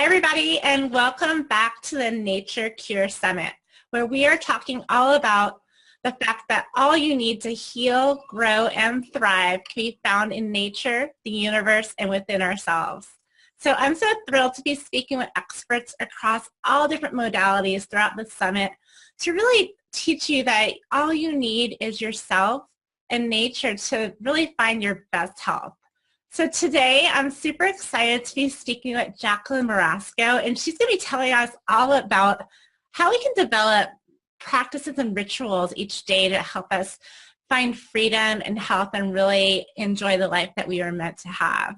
Hi, everybody, and welcome back to the Nature Cure Summit, where we are talking all about the fact that all you need to heal, grow, and thrive can be found in nature, the universe, and within ourselves. So I'm so thrilled to be speaking with experts across all different modalities throughout the summit to really teach you that all you need is yourself and nature to really find your best health. So today, I'm super excited to be speaking with Jacqueline Morasco, and she's going to be telling us all about how we can develop practices and rituals each day to help us find freedom and health and really enjoy the life that we are meant to have.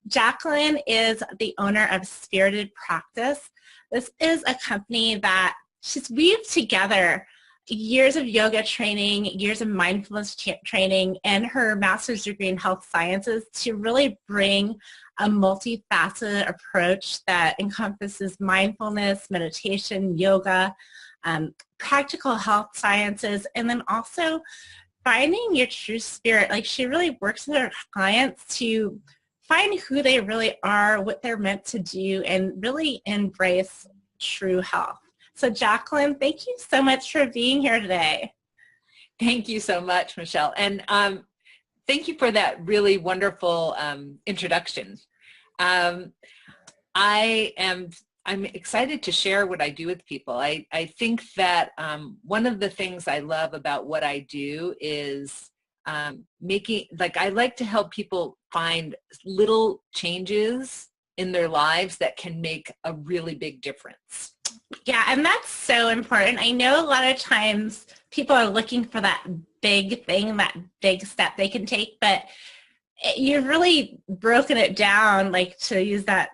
Jacqueline is the owner of Spirited Practice. This is a company that she's weaved together years of yoga training, years of mindfulness training, and her master's degree in health sciences to really bring a multifaceted approach that encompasses mindfulness, meditation, yoga, practical health sciences, and then also finding your true spirit. Like, she really works with her clients to find who they really are, what they're meant to do, and really embrace true health. So Jacqueline, thank you so much for being here today. Thank you so much, Michelle. And thank you for that really wonderful introduction. I'm excited to share what I do with people. I think that one of the things I love about what I do is I like to help people find little changes in their lives that can make a really big difference. Yeah, and that's so important. I know a lot of times people are looking for that big thing, that big step they can take, but you've really broken it down, like, to use that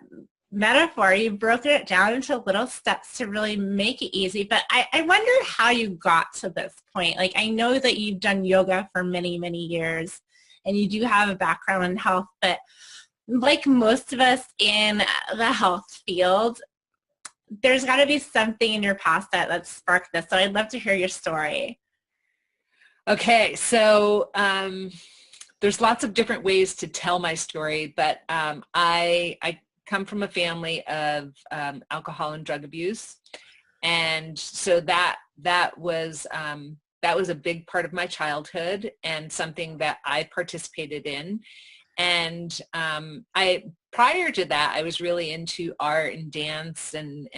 metaphor, you've broken it down into little steps to really make it easy. But I wonder how you got to this point. Like, I know that you've done yoga for many, many years, and you do have a background in health, but like most of us in the health field, there's got to be something in your past that sparked this. So I'd love to hear your story. Okay, so there's lots of different ways to tell my story, but I come from a family of alcohol and drug abuse, and so that was a big part of my childhood and something that I participated in. And prior to that, I was really into art and dance and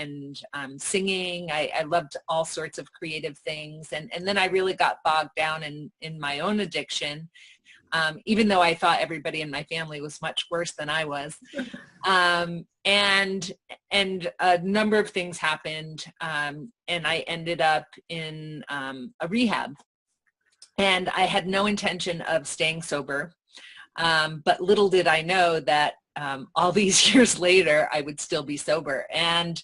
singing. I loved all sorts of creative things. And then I really got bogged down in my own addiction, even though I thought everybody in my family was much worse than I was. And a number of things happened, and I ended up in a rehab. And I had no intention of staying sober. But little did I know that all these years later, I would still be sober. And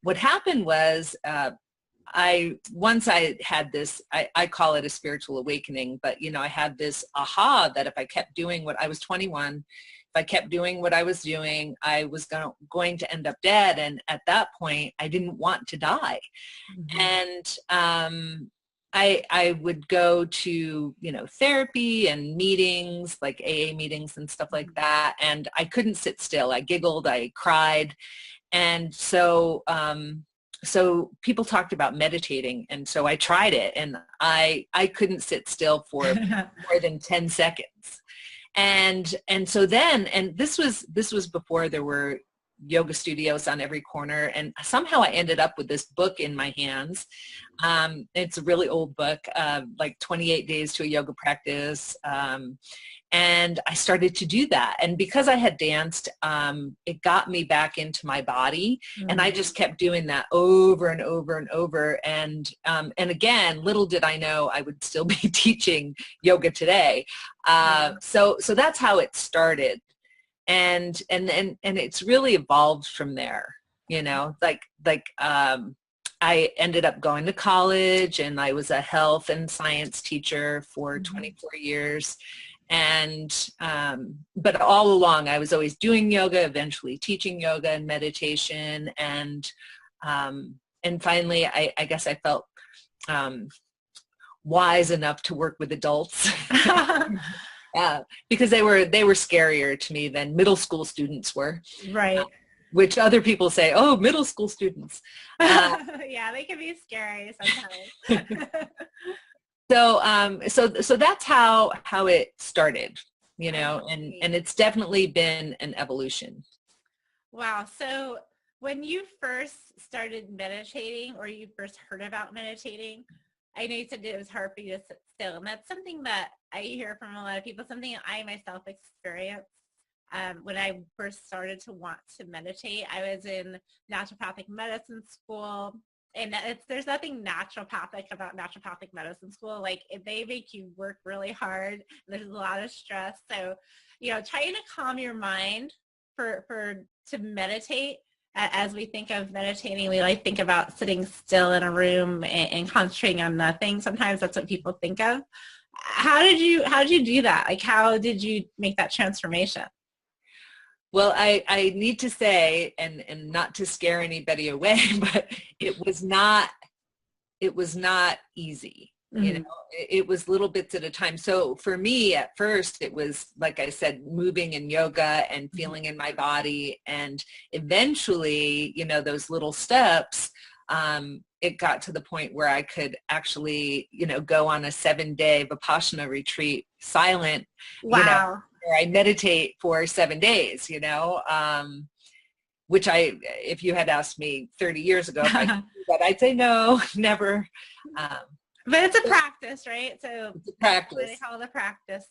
what happened was once I had this, I call it a spiritual awakening, but, I had this aha that if I kept doing what I was 21, if I kept doing what I was doing, I was going to end up dead. And at that point, I didn't want to die. Mm-hmm. And I would go to, therapy and meetings, like AA meetings and stuff like that. And I couldn't sit still. I giggled, I cried. And so people talked about meditating. And so I tried it, and I couldn't sit still for more than 10 seconds. And so then, and this was before there were yoga studios on every corner, and somehow I ended up with this book in my hands. It's a really old book, like 28 Days to a Yoga Practice, and I started to do that. And because I had danced, it got me back into my body. Mm-hmm. And I just kept doing that over and over and over. And again, little did I know I would still be teaching yoga today. So that's how it started. And it's really evolved from there, I ended up going to college, and I was a health and science teacher for 24 years. And, but all along I was always doing yoga, eventually teaching yoga and meditation. And finally, I guess I felt wise enough to work with adults. Because they were scarier to me than middle school students were. Right. which other people say, oh, middle school students. Yeah, they can be scary sometimes. So that's how it started, you know, I and see. it's definitely been an evolution. Wow. So when you first started meditating or you first heard about meditating, I know you said it was hard for you to sit still. And that's something that I hear from a lot of people, something I myself experienced. When I first started to want to meditate, I was in naturopathic medicine school. And there's nothing naturopathic about naturopathic medicine school. Like they make you work really hard. There's a lot of stress. So, trying to calm your mind to meditate. As we think of meditating, we like think about sitting still in a room and concentrating on nothing. Sometimes that's what people think of. How did you do that? Like, how did you make that transformation? Well, I need to say, and not to scare anybody away, but it was not easy. You know, Mhm. it was little bits at a time. So for me at first, it was, like I said, moving in yoga and feeling in my body. And eventually, those little steps, it got to the point where I could actually, go on a 7-day Vipassana retreat silent, Wow. where I meditate for 7 days, which if you had asked me 30 years ago if I could do that, I'd say no, never. Um, But it's a practice, right? So it's a that's what they practice. call the practice.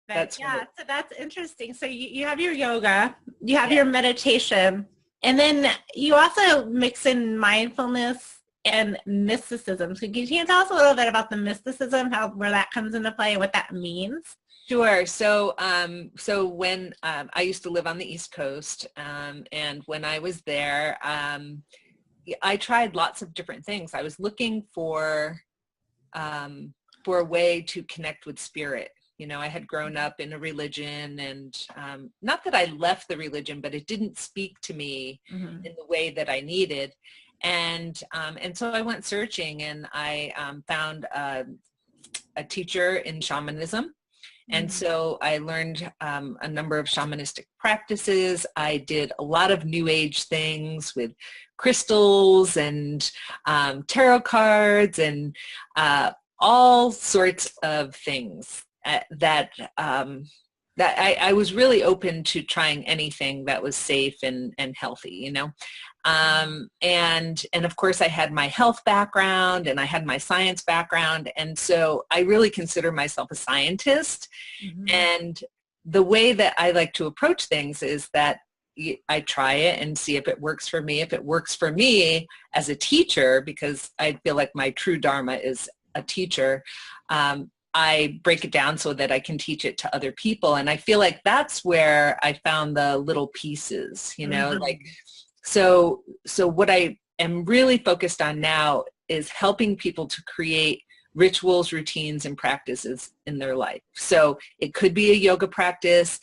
But That's yeah, right. so that's interesting. So you have your yoga, you have Yeah. your meditation, and then you also mix in mindfulness and mysticism. So can you tell us a little bit about the mysticism, where that comes into play and what that means? Sure. So when I used to live on the East Coast, and when I was there, I tried lots of different things. I was looking for a way to connect with spirit. I had grown up in a religion, and not that I left the religion, but it didn't speak to me Mm-hmm. in the way that I needed. And so I went searching, and I found a teacher in shamanism. And Mm-hmm. so I learned a number of shamanistic practices. I did a lot of new age things with crystals and tarot cards and all sorts of things that I was really open to trying anything that was safe and healthy, and of course I had my health background and I had my science background, and so I really consider myself a scientist. Mm-hmm. And the way that I like to approach things is that I try it and see if it works for me. If it works for me as a teacher, because I feel like my true dharma is a teacher, I break it down so that I can teach it to other people. And I feel like that's where I found the little pieces, like, Mm-hmm. so what I am really focused on now is helping people to create rituals, routines, and practices in their life. So it could be a yoga practice.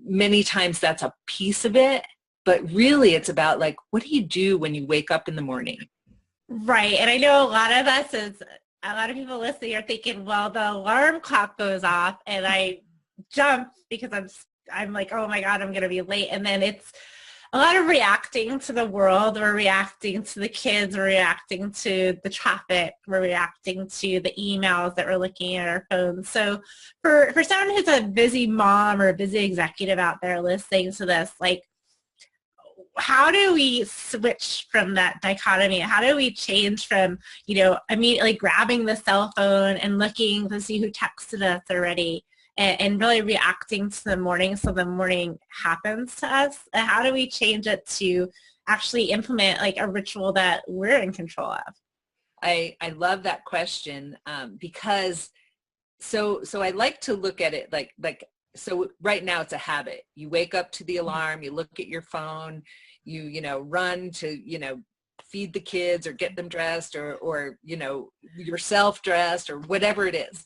Many times that's a piece of it, but really it's about, like, what do you do when you wake up in the morning? Right. And I know a lot of people listening are thinking, well, the alarm clock goes off and I jump because I'm like, oh my God, I'm going to be late. And then it's a lot of reacting to the world. We're reacting to the kids. We're reacting to the traffic. We're reacting to the emails that we're looking at our phones. So for someone who's a busy mom or a busy executive out there listening to this, like, how do we switch from that dichotomy? How do we change from, immediately grabbing the cell phone and looking to see who texted us already and really reacting to the morning so the morning happens to us? And how do we change it to actually implement like a ritual that we're in control of? I love that question, because so I like to look at it so right now it's a habit. You wake up to the alarm, you look at your phone, you run to feed the kids or get them dressed or yourself dressed or whatever it is.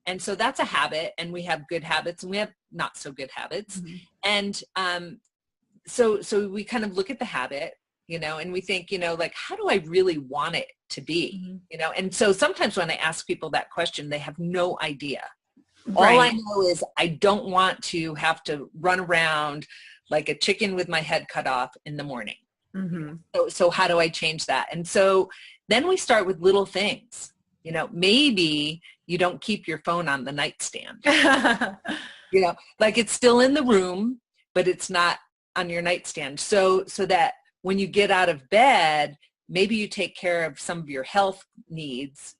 And so that's a habit, and we have good habits and we have not so good habits. Mm-hmm. And so we kind of look at the habit, and we think, like, how do I really want it to be? Mm-hmm. And so sometimes when I ask people that question, they have no idea. All I Right. know is I don't want to have to run around like a chicken with my head cut off in the morning. Mm-hmm. So how do I change that? And so then we start with little things. Maybe you don't keep your phone on the nightstand. Like it's still in the room, but it's not on your nightstand. So that when you get out of bed, maybe you take care of some of your health needs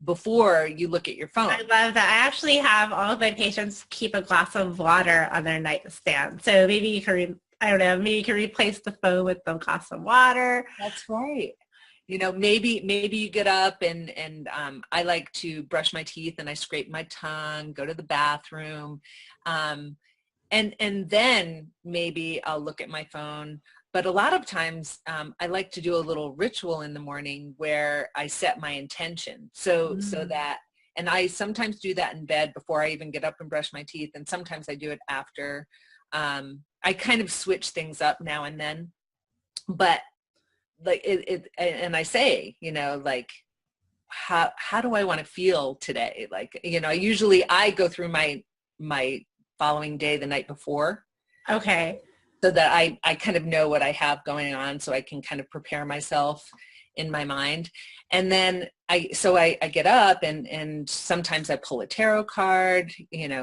before you look at your phone. I love that. I actually have all of my patients keep a glass of water on their nightstand. So maybe you can, maybe you can replace the phone with a glass of water. That's right. Maybe you get up and I like to brush my teeth and I scrape my tongue, go to the bathroom. And then maybe I'll look at my phone. But a lot of times I like to do a little ritual in the morning where I set my intention. So that, and I sometimes do that in bed before I even get up and brush my teeth. And sometimes I do it after. I kind of switch things up now and then, but like and I say, like, how do I want to feel today? Like, usually I go through my following day the night before. Okay. So that I kind of know what I have going on, so I can kind of prepare myself in my mind. And then I get up and sometimes I pull a tarot card,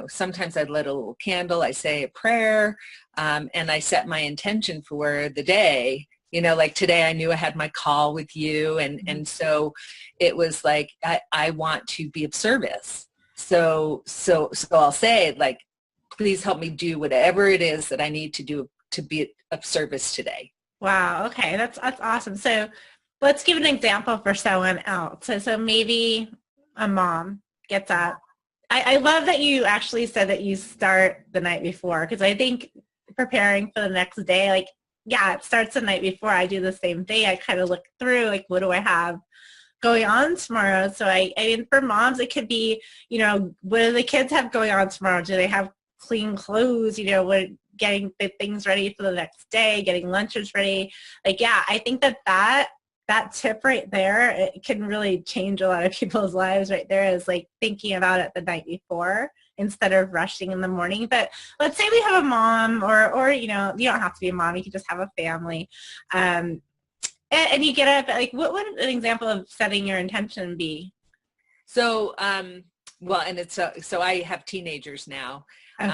sometimes I lit a little candle, I say a prayer, and I set my intention for the day. Like today I knew I had my call with you, and so it was like, I want to be of service. So I'll say, like, please help me do whatever it is that I need to do to be of service today. Wow. Okay. That's awesome. So let's give an example for someone else. So maybe a mom gets up. I love that you actually said that you start the night before, because I think preparing for the next day, like, yeah, it starts the night before. I do the same thing. I kind of look through, like, what do I have going on tomorrow? So I mean, for moms, it could be, what do the kids have going on tomorrow? Do they have clean clothes? Getting the things ready for the next day, getting lunches ready. Like, yeah, I think that tip right there, it can really change a lot of people's lives right there, is like thinking about it the night before instead of rushing in the morning. But let's say we have a mom or you don't have to be a mom, you can just have a family. And you get up, like, what would an example of setting your intention be? So, well, and it's, so I have teenagers now. Okay.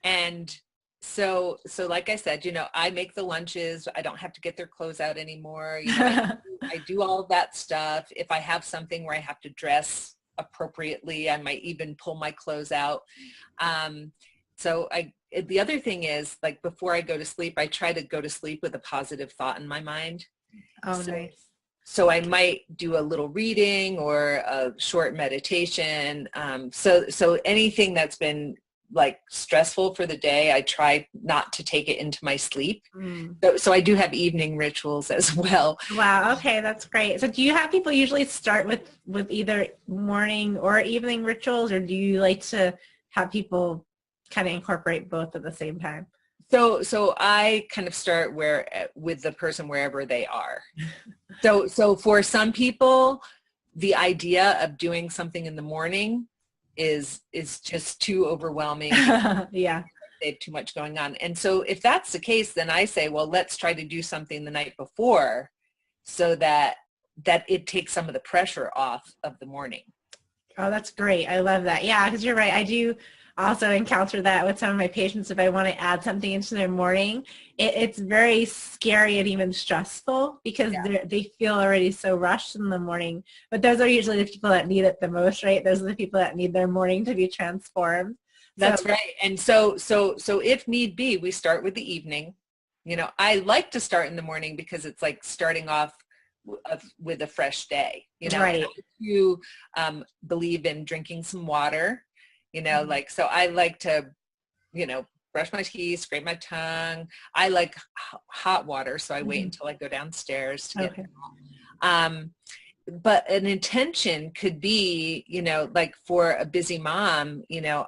And so like I said, I make the lunches. I don't have to get their clothes out anymore. I do all of that stuff. If I have something where I have to dress appropriately, I might even pull my clothes out. The other thing is, like, before I go to sleep, I try to go to sleep with a positive thought in my mind. Oh, nice. So I might do a little reading or a short meditation. So anything that's been like stressful for the day, I try not to take it into my sleep. So I do have evening rituals as well. Wow. Okay. That's great. So do you have people usually start with either morning or evening rituals, or do you like to have people kind of incorporate both at the same time? So I kind of start with the person wherever they are. So for some people, the idea of doing something in the morning is just too overwhelming. Yeah. They have too much going on. And so if that's the case, then I say, well, let's try to do something the night before so that it takes some of the pressure off of the morning. Oh, that's great. I love that. Yeah, because you're right. I do also encounter that with some of my patients. If I want to add something into their morning, it's very scary and even stressful because they feel already so rushed in the morning. But those are usually the people that need it the most, right? Those are the people that need their morning to be transformed. That's right. And so if need be, we start with the evening. I like to start in the morning because it's like starting off with a fresh day. Right. You believe in drinking some water. Like, so I like to, brush my teeth, scrape my tongue. I like hot water, so I wait until I go downstairs to get but an intention could be, like for a busy mom,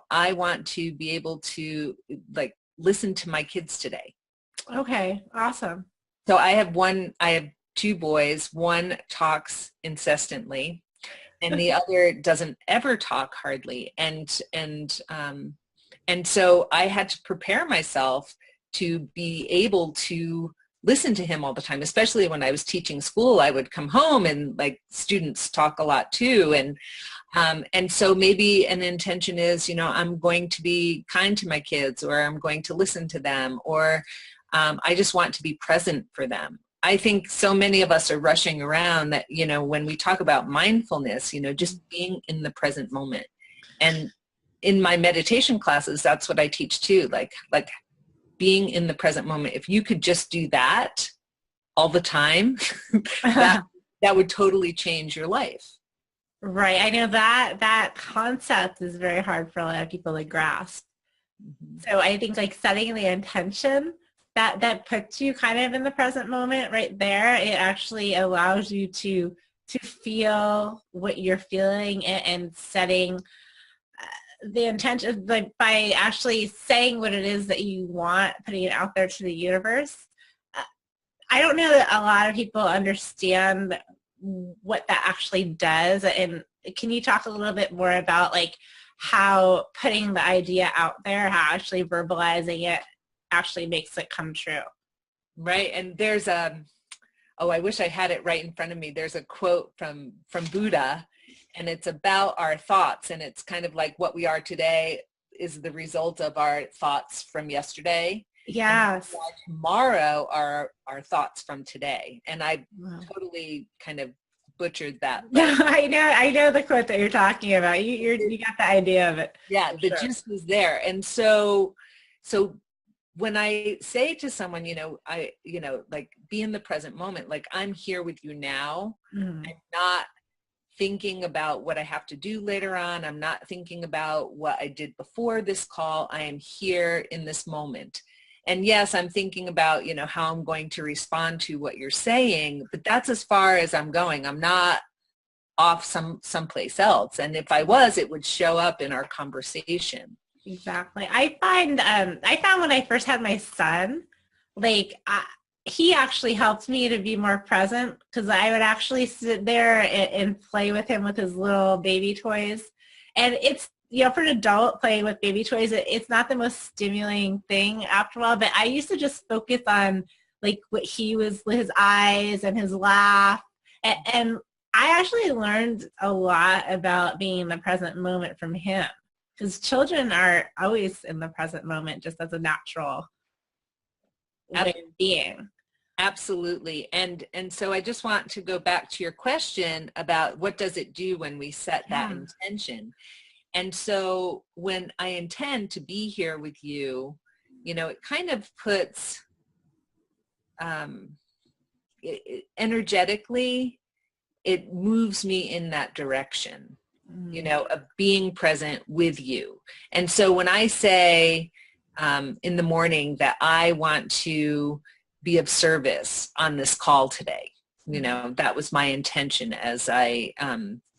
I want to be able to, like, listen to my kids today. Okay, awesome. So I have two boys. One talks incessantly and the other doesn't ever talk hardly. And so I had to prepare myself to be able to listen to him all the time, especially when I was teaching school. I would come home and like students talk a lot too. And so maybe an intention is, you know, I'm going to be kind to my kids, or I'm going to listen to them, or I just want to be present for them. I think so many of us are rushing around that, you know, when we talk about mindfulness, you know, just being in the present moment. And in my meditation classes, that's what I teach too, like being in the present moment. If you could just do that all the time, that would totally change your life. Right. I know that concept is very hard for a lot of people to grasp. So I think like setting the intention that puts you kind of in the present moment right there, it actually allows you to feel what you're feeling, and setting the intention, like by actually saying what it is that you want, putting it out there to the universe. I don't know that a lot of people understand what that actually does. And can you talk a little bit more about like how putting the idea out there, how actually verbalizing it actually makes it come true? Right. And there's I wish I had it right in front of me. There's a quote from Buddha, and it's about our thoughts. And it's kind of like what we are today is the result of our thoughts from yesterday. Yes. And tomorrow are our thoughts from today. And I totally kind of butchered that. Yeah, I know the quote that you're talking about. You got the idea of it. Yeah, the gist was there. And so when I say to someone, like be in the present moment, like I'm here with you now. I'm not thinking about what I have to do later on. I'm not thinking about what I did before this call. I am here in this moment. And yes, I'm thinking about, how I'm going to respond to what you're saying, but that's as far as I'm going. I'm not off someplace else. And if I was, it would show up in our conversation. Exactly. I found when I first had my son, like he actually helped me to be more present, because I would actually sit there and play with him with his little baby toys. And it's, for an adult playing with baby toys, it's not the most stimulating thing after a while, but I used to just focus on like what he was, with his eyes and his laugh. And I actually learned a lot about being in the present moment from him, because children are always in the present moment just as a natural way of being. Absolutely. And so I just want to go back to your question about what does it do when we set that intention. And so when I intend to be here with you, it kind of puts energetically, it moves me in that direction, of being present with you. And so when I say in the morning that I want to be of service on this call today, that was my intention as I,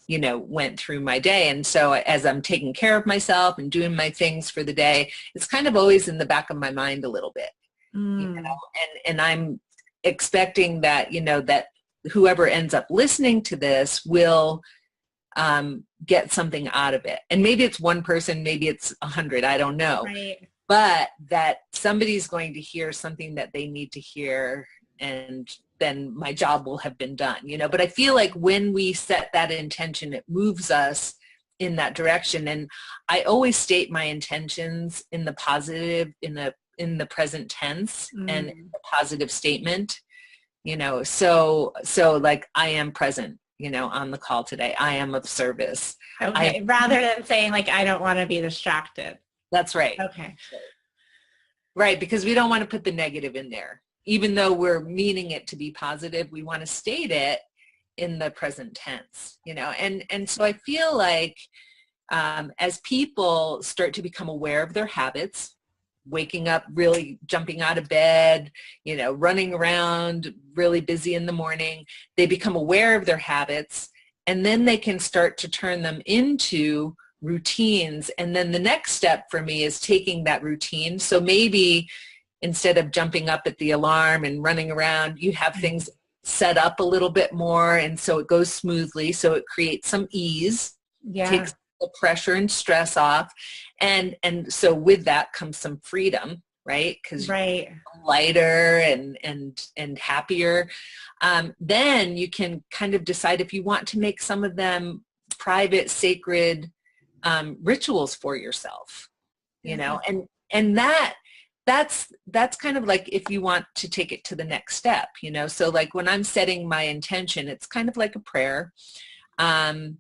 went through my day. And so as I'm taking care of myself and doing my things for the day, it's kind of always in the back of my mind a little bit, and I'm expecting that, that whoever ends up listening to this will get something out of it. And maybe it's one person, maybe it's 100, I don't know. Right. But that somebody's going to hear something that they need to hear, and then my job will have been done, But I feel like when we set that intention, it moves us in that direction. And I always state my intentions in the positive, in the present tense, and in the positive statement, so like I am present, on the call today. I am of service. Okay. Rather than saying like, I don't want to be distracted. That's right. Okay. Right, because we don't want to put the negative in there. Even though we're meaning it to be positive, we want to state it in the present tense, and so I feel like as people start to become aware of their habits, waking up, really jumping out of bed, running around, really busy in the morning, they become aware of their habits, and then they can start to turn them into routines. And then the next step for me is taking that routine. So maybe instead of jumping up at the alarm and running around, you have things set up a little bit more, and so it goes smoothly. So it creates some ease, takes the pressure and stress off. And so with that comes some freedom, right? Because Right. lighter and happier. Then you can kind of decide if you want to make some of them private, sacred rituals for yourself, you know, and that's kind of like if you want to take it to the next step, you know. So like when I'm setting my intention, it's kind of like a prayer. And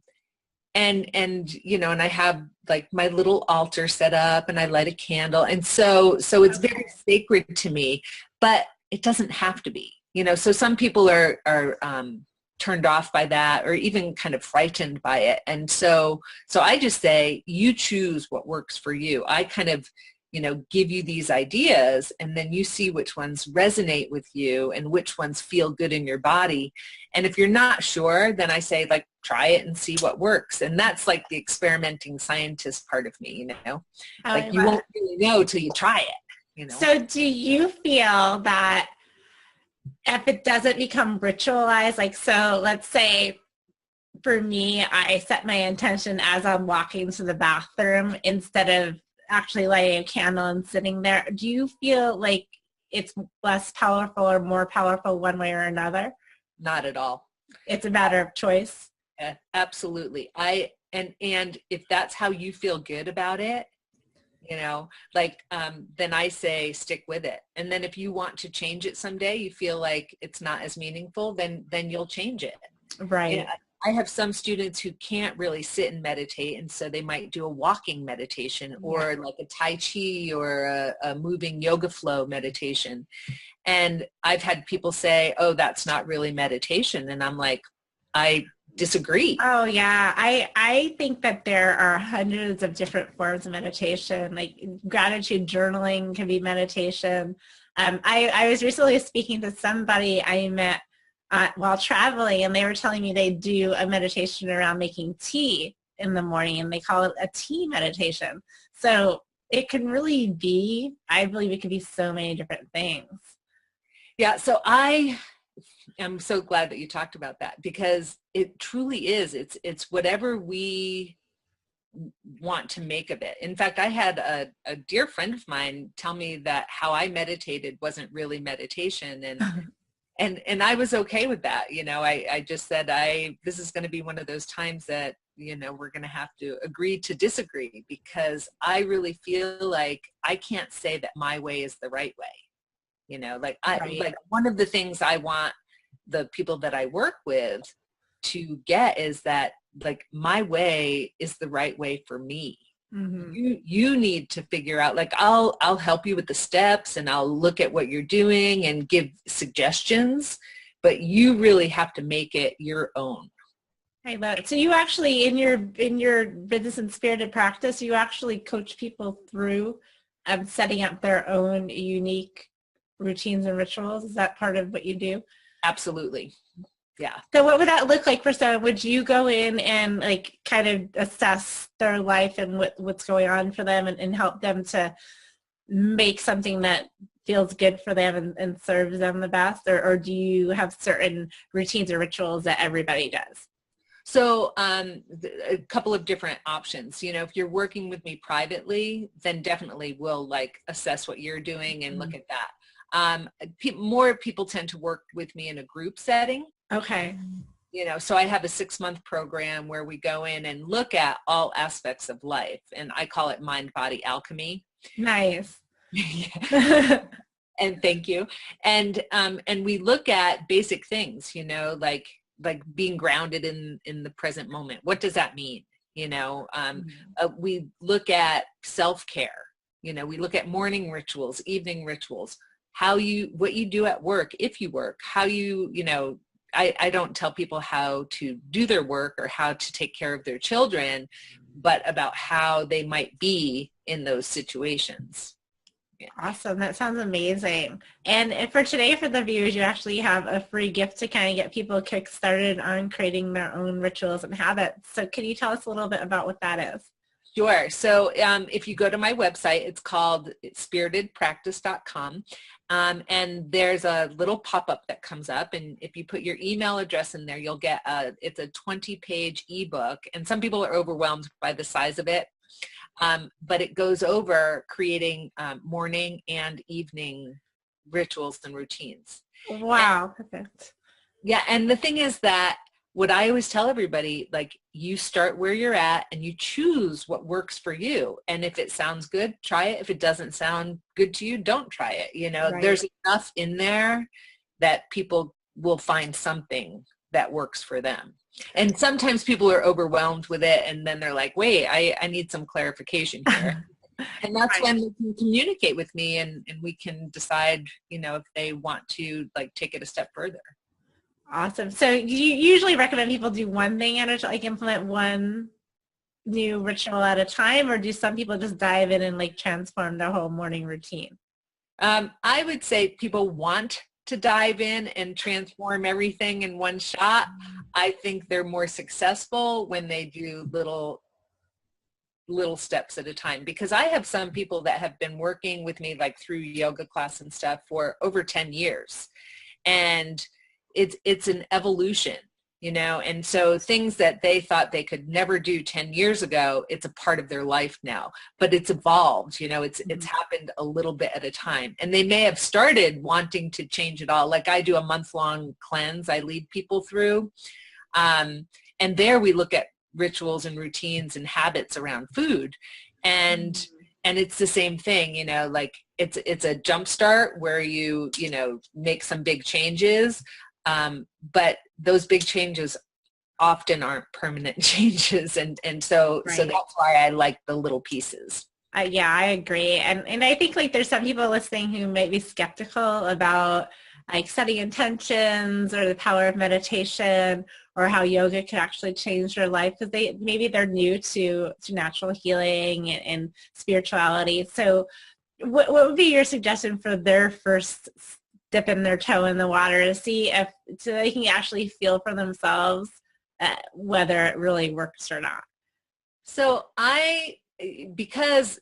you know, and I have like my little altar set up and I light a candle. And so it's very sacred to me, but it doesn't have to be, you know. So some people are turned off by that or even kind of frightened by it. And so I just say, you choose what works for you. I kind of, you know, give you these ideas and then you see which ones resonate with you and which ones feel good in your body. And if you're not sure, then I say, like, try it and see what works. And that's like the experimenting scientist part of me, you know, like you won't really know till you try it, you know. So do you feel that if it doesn't become ritualized, like, so let's say for me, I set my intention as I'm walking to the bathroom instead of actually lighting a candle and sitting there. Do you feel like it's less powerful or more powerful one way or another? Not at all. It's a matter of choice. Yeah, absolutely. And if that's how you feel good about it, you know, like, then I say stick with it. And then if you want to change it someday, you feel like it's not as meaningful, then you'll change it. Right. And I have some students who can't really sit and meditate, and so they might do a walking meditation or like a Tai Chi or a moving yoga flow meditation. And I've had people say, oh, that's not really meditation. And I'm like, I disagree. Oh yeah, I think that there are hundreds of different forms of meditation. Like gratitude journaling can be meditation. I was recently speaking to somebody I met while traveling, and they were telling me they do a meditation around making tea in the morning, and they call it a tea meditation. So it can really be, I believe it can be so many different things. Yeah, so I am so glad that you talked about that, because it truly is. It's whatever we want to make of it. In fact, I had a dear friend of mine tell me that how I meditated wasn't really meditation, and I was okay with that. You know, I just said, this is going to be one of those times that, you know, we're going to have to agree to disagree, because I really feel like I can't say that my way is the right way. You know, like like one of the things I want the people that I work with to get is that, like, my way is the right way for me. Mm-hmm. You need to figure out, like, I'll help you with the steps and I'll look at what you're doing and give suggestions, but you really have to make it your own. I love it. So you actually, in your business and spirited practice, you actually coach people through setting up their own unique routines and rituals. Is that part of what you do? Absolutely. Yeah. So what would that look like for someone? Would you go in and like kind of assess their life and what's going on for them and help them to make something that feels good for them and serves them the best? Or do you have certain routines or rituals that everybody does? So a couple of different options. You know, if you're working with me privately, then definitely we'll like assess what you're doing and look at that. More people tend to work with me in a group setting. Okay. You know, so I have a 6-month program where we go in and look at all aspects of life, and I call it mind-body alchemy. Nice. And thank you. And we look at basic things, you know, like being grounded in the present moment. What does that mean? You know, we look at self-care. You know, we look at morning rituals, evening rituals, what you do at work, if you work, how you know, I don't tell people how to do their work or how to take care of their children, but about how they might be in those situations. Yeah. Awesome. That sounds amazing. And for today, for the viewers, you actually have a free gift to kind of get people kick-started on creating their own rituals and habits. So can you tell us a little bit about what that is? Sure. So if you go to my website, it's called spiritedpractice.com. And there's a little pop-up that comes up, and if you put your email address in there, you'll get it's a 20-page ebook, and some people are overwhelmed by the size of it. But it goes over creating morning and evening rituals and routines. Wow, perfect. Yeah, and the thing is that what I always tell everybody, like, you start where you're at and you choose what works for you. And if it sounds good, try it. If it doesn't sound good to you, don't try it. You know, Right. there's enough in there that people will find something that works for them. And sometimes people are overwhelmed with it and then they're like, wait, I need some clarification here. And that's Right. when they can communicate with me and we can decide, you know, if they want to like take it a step further. Awesome. So you usually recommend people do one thing at a time, like implement one new ritual at a time, or do some people just dive in and like transform their whole morning routine? I would say people want to dive in and transform everything in one shot. I think they're more successful when they do little steps at a time, because I have some people that have been working with me like through yoga class and stuff for over 10 years. And it's an evolution, you know, and so things that they thought they could never do 10 years ago, it's a part of their life now, but it's evolved, you know, it's happened a little bit at a time. And they may have started wanting to change it all. Like I do a month-long cleanse I lead people through. And there we look at rituals and routines and habits around food. And it's the same thing, you know, like it's a jump start where you know, make some big changes. But those big changes often aren't permanent changes. And so, Right. so that's why I like the little pieces. Yeah, I agree. And I think like there's some people listening who might be skeptical about like setting intentions or the power of meditation or how yoga could actually change their life, because maybe they're new to natural healing and spirituality. So what would be your suggestion for their first dipping their toe in the water to see if so they can actually feel for themselves whether it really works or not? So because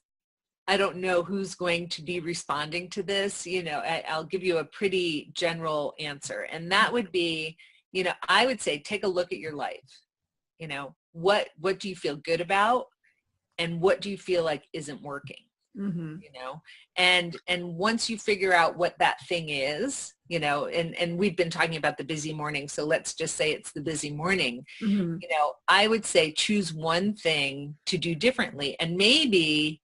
I don't know who's going to be responding to this, you know, I'll give you a pretty general answer. And that would be, you know, I would say, take a look at your life. You know, what do you feel good about? And what do you feel like isn't working? Mm-hmm. You know, and once you figure out what that thing is, you know, and we've been talking about the busy morning, so let's just say it's the busy morning. Mm-hmm. You know, I would say choose one thing to do differently, and maybe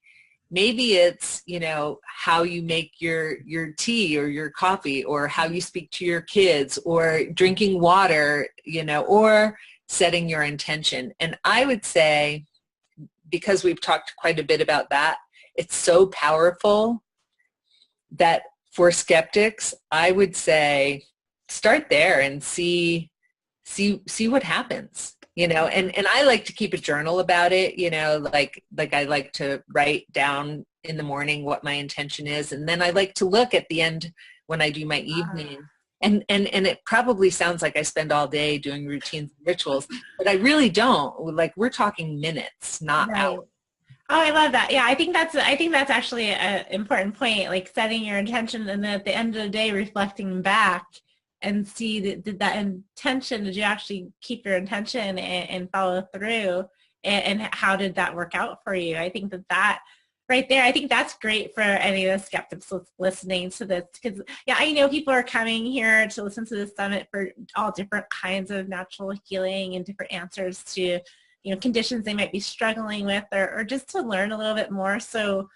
it's, you know, how you make your tea or your coffee, or how you speak to your kids, or drinking water, you know, or setting your intention. And I would say, because we've talked quite a bit about that, it's so powerful that for skeptics, I would say start there and see what happens, you know, and I like to keep a journal about it, you know, like I like to write down in the morning what my intention is. And then I like to look at the end when I do my evening. And it probably sounds like I spend all day doing routines and rituals, but I really don't. Like, we're talking minutes, not hours. Oh, I love that. Yeah, I think that's actually an important point, like setting your intention and then at the end of the day reflecting back and see did that intention, did you actually keep your intention and follow through, and how did that work out for you? I think that right there, I think that's great for any of the skeptics listening to this, because yeah, I know people are coming here to listen to the summit for all different kinds of natural healing and different answers to, you know, conditions they might be struggling with, or just to learn a little bit more. So,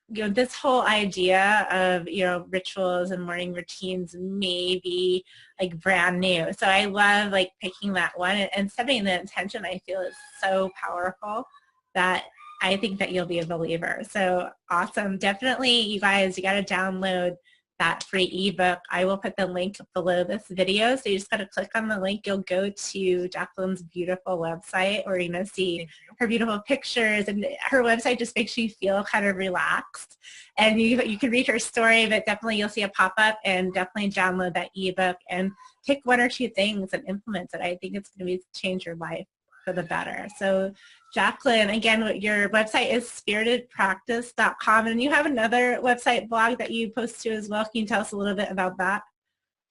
you know, this whole idea of, you know, rituals and morning routines may be like brand new. So I love like picking that one and setting the intention. I feel is so powerful that I think that you'll be a believer. So awesome. Definitely, you guys, you got to download that free ebook. I will put the link below this video. So you just got to click on the link. You'll go to Jacqueline's beautiful website where you're going to see her beautiful pictures, and her website just makes you feel kind of relaxed. And you can read her story, but definitely you'll see a pop-up, and definitely download that ebook and pick one or two things and implement it. I think it's going to change your life for the better. So Jacqueline, again, your website is spiritedpractice.com, and you have another website blog that you post to as well. Can you tell us a little bit about that?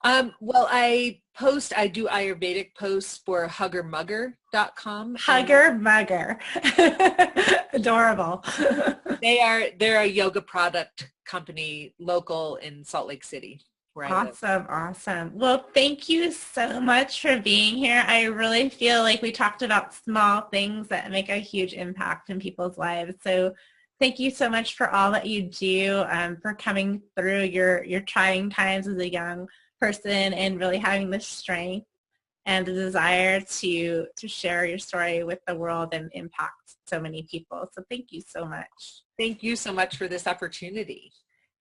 Well, I do Ayurvedic posts for huggermugger.com. Hugger Mugger. Adorable. They're a yoga product company local in Salt Lake City where I live. Awesome. Well, thank you so much for being here. I really feel like we talked about small things that make a huge impact in people's lives. So thank you so much for all that you do, for coming through your trying times as a young person and really having the strength and the desire to share your story with the world and impact so many people. So thank you so much. Thank you so much for this opportunity.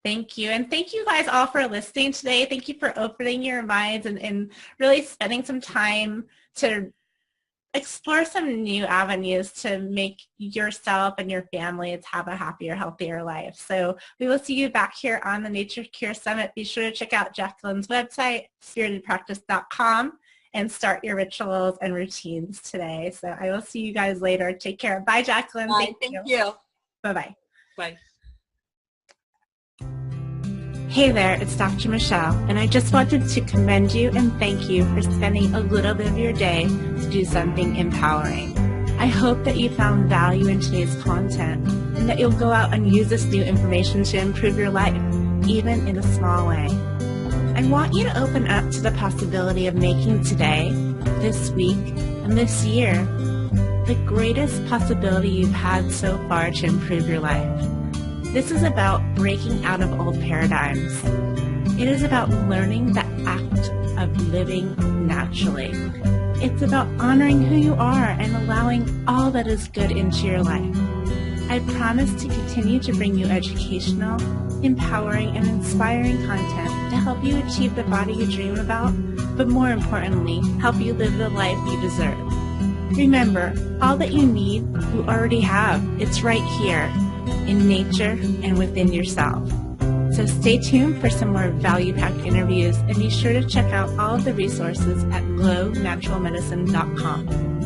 Thank you. And thank you guys all for listening today. Thank you for opening your minds and really spending some time to explore some new avenues to make yourself and your families have a happier, healthier life. So we will see you back here on the Nature Cure Summit. Be sure to check out Jacqueline's website, spiritedpractice.com, and start your rituals and routines today. So I will see you guys later. Take care. Bye, Jacqueline. Bye. Thank you. Bye-bye. Bye. Hey there, it's Dr. Michelle, and I just wanted to commend you and thank you for spending a little bit of your day to do something empowering. I hope that you found value in today's content and that you'll go out and use this new information to improve your life, even in a small way. I want you to open up to the possibility of making today, this week, and this year the greatest possibility you've had so far to improve your life. This is about breaking out of old paradigms. It is about learning the act of living naturally. It's about honoring who you are and allowing all that is good into your life. I promise to continue to bring you educational, empowering, and inspiring content to help you achieve the body you dream about, but more importantly, help you live the life you deserve. Remember, all that you need, you already have. It's right here, in nature and within yourself. So stay tuned for some more value-packed interviews and be sure to check out all of the resources at glownaturalmedicine.com.